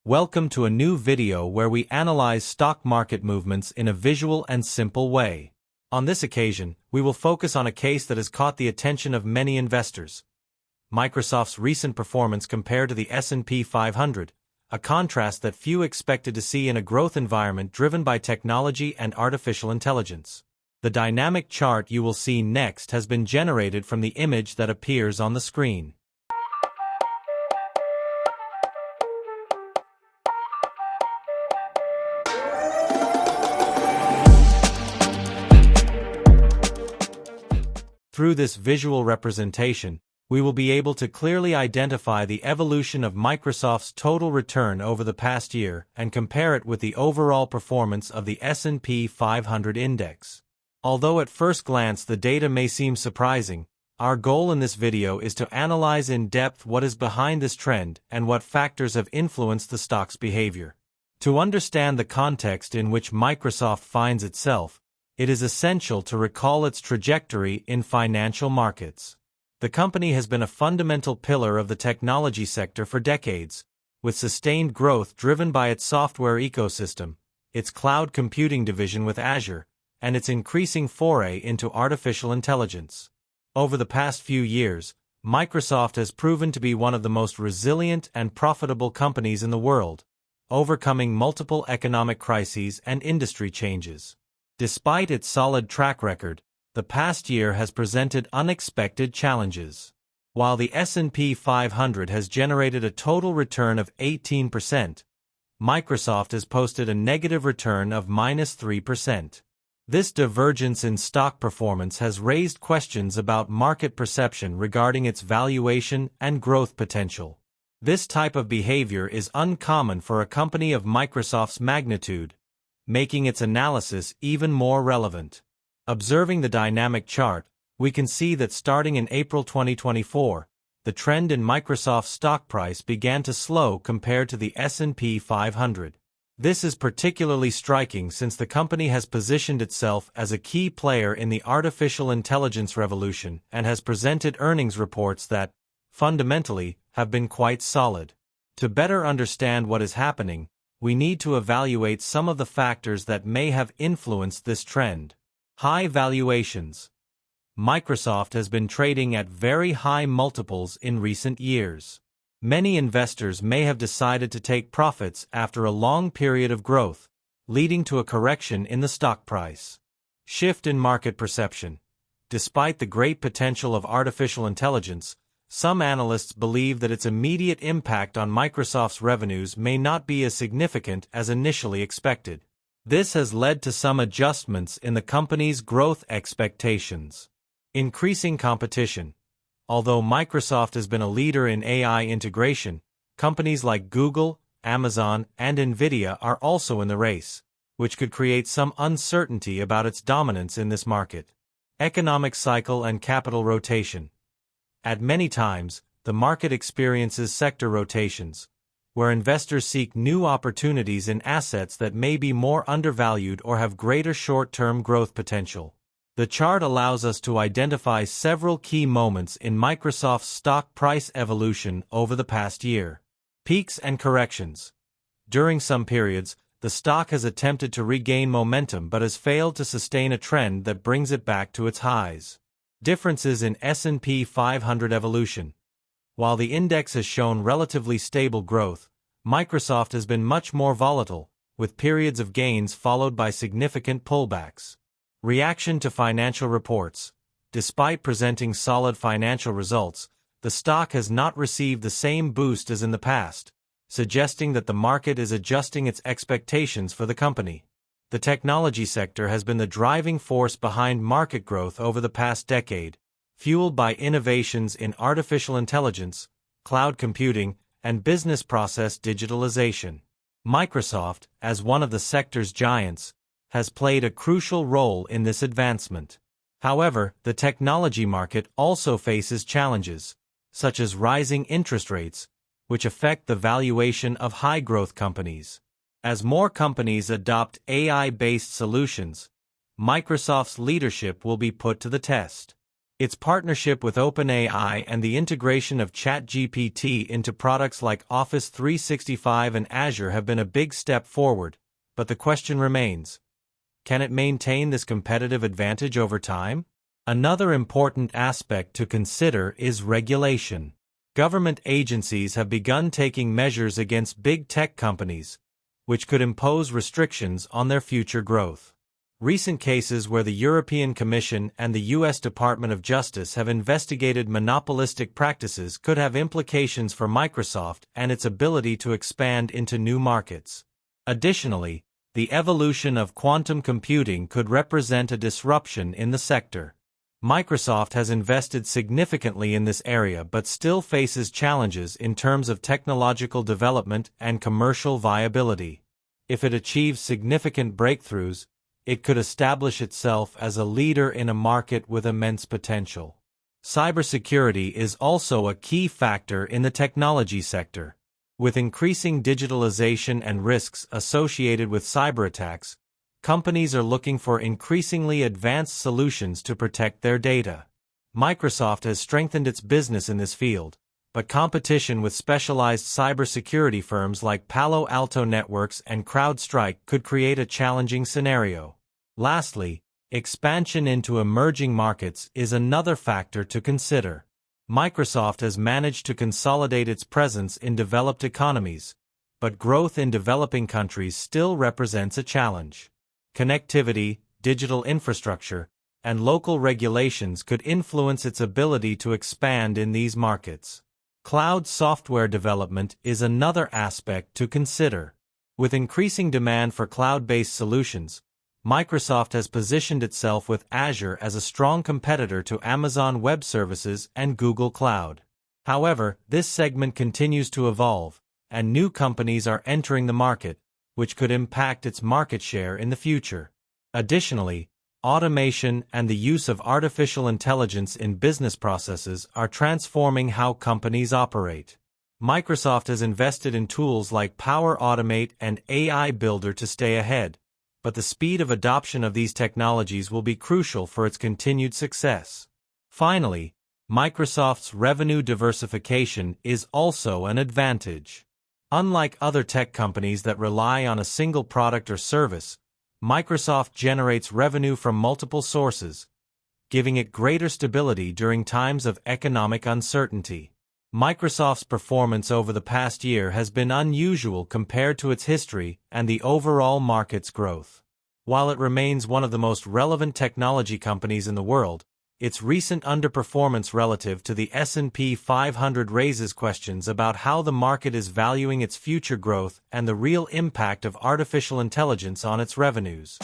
Welcome to a new video where we analyze stock market movements in a visual and simple way. On this occasion, we will focus on a case that has caught the attention of many investors. Microsoft's recent performance compared to the S&P 500, a contrast that few expected to see in a growth environment driven by technology and artificial intelligence. The dynamic chart you will see next has been generated from the image that appears on the screen. Through this visual representation, we will be able to clearly identify the evolution of Microsoft's total return over the past year and compare it with the overall performance of the S&P 500 index. Although at first glance the data may seem surprising, our goal in this video is to analyze in depth what is behind this trend and what factors have influenced the stock's behavior. To understand the context in which Microsoft finds itself, it is essential to recall its trajectory in financial markets. The company has been a fundamental pillar of the technology sector for decades, with sustained growth driven by its software ecosystem, its cloud computing division with Azure, and its increasing foray into artificial intelligence. Over the past few years, Microsoft has proven to be one of the most resilient and profitable companies in the world, overcoming multiple economic crises and industry changes. Despite its solid track record, the past year has presented unexpected challenges. While the S&P 500 has generated a total return of 18%, Microsoft has posted a negative return of -3%. This divergence in stock performance has raised questions about market perception regarding its valuation and growth potential. This type of behavior is uncommon for a company of Microsoft's magnitude, making its analysis even more relevant. Observing the dynamic chart, we can see that starting in April 2024, the trend in Microsoft's stock price began to slow compared to the S&P 500. This is particularly striking since the company has positioned itself as a key player in the artificial intelligence revolution and has presented earnings reports that, fundamentally, have been quite solid. To better understand what is happening, we need to evaluate some of the factors that may have influenced this trend. High valuations. Microsoft has been trading at very high multiples in recent years. Many investors may have decided to take profits after a long period of growth, leading to a correction in the stock price. Shift in market perception. Despite the great potential of artificial intelligence, some analysts believe that its immediate impact on Microsoft's revenues may not be as significant as initially expected. This has led to some adjustments in the company's growth expectations. Increasing competition. Although Microsoft has been a leader in AI integration, companies like Google, Amazon, and Nvidia are also in the race, which could create some uncertainty about its dominance in this market. Economic cycle and capital rotation. At many times, the market experiences sector rotations, where investors seek new opportunities in assets that may be more undervalued or have greater short-term growth potential. The chart allows us to identify several key moments in Microsoft's stock price evolution over the past year. Peaks and corrections. During some periods, the stock has attempted to regain momentum but has failed to sustain a trend that brings it back to its highs. Differences in S&P 500 evolution. While the index has shown relatively stable growth, Microsoft has been much more volatile, with periods of gains followed by significant pullbacks. Reaction to financial reports. Despite presenting solid financial results, the stock has not received the same boost as in the past, suggesting that the market is adjusting its expectations for the company. The technology sector has been the driving force behind market growth over the past decade, fueled by innovations in artificial intelligence, cloud computing, and business process digitalization. Microsoft, as one of the sector's giants, has played a crucial role in this advancement. However, the technology market also faces challenges, such as rising interest rates, which affect the valuation of high-growth companies. As more companies adopt AI-based solutions, Microsoft's leadership will be put to the test. Its partnership with OpenAI and the integration of ChatGPT into products like Office 365 and Azure have been a big step forward, but the question remains: can it maintain this competitive advantage over time? Another important aspect to consider is regulation. Government agencies have begun taking measures against big tech companies, which could impose restrictions on their future growth. Recent cases where the European Commission and the U.S. Department of Justice have investigated monopolistic practices could have implications for Microsoft and its ability to expand into new markets. Additionally, the evolution of quantum computing could represent a disruption in the sector. Microsoft has invested significantly in this area but still faces challenges in terms of technological development and commercial viability. If it achieves significant breakthroughs, it could establish itself as a leader in a market with immense potential. Cybersecurity is also a key factor in the technology sector. With increasing digitalization and risks associated with cyberattacks, companies are looking for increasingly advanced solutions to protect their data. Microsoft has strengthened its business in this field, but competition with specialized cybersecurity firms like Palo Alto Networks and CrowdStrike could create a challenging scenario. Lastly, expansion into emerging markets is another factor to consider. Microsoft has managed to consolidate its presence in developed economies, but growth in developing countries still represents a challenge. Connectivity, digital infrastructure, and local regulations could influence its ability to expand in these markets. Cloud software development is another aspect to consider. With increasing demand for cloud-based solutions, Microsoft has positioned itself with Azure as a strong competitor to Amazon Web Services and Google Cloud. However, this segment continues to evolve, and new companies are entering the market, which could impact its market share in the future. Additionally, automation and the use of artificial intelligence in business processes are transforming how companies operate. Microsoft has invested in tools like Power Automate and AI Builder to stay ahead, but the speed of adoption of these technologies will be crucial for its continued success. Finally, Microsoft's revenue diversification is also an advantage. Unlike other tech companies that rely on a single product or service, Microsoft generates revenue from multiple sources, giving it greater stability during times of economic uncertainty. Microsoft's performance over the past year has been unusual compared to its history and the overall market's growth. While it remains one of the most relevant technology companies in the world, its recent underperformance relative to the S&P 500 raises questions about how the market is valuing its future growth and the real impact of artificial intelligence on its revenues.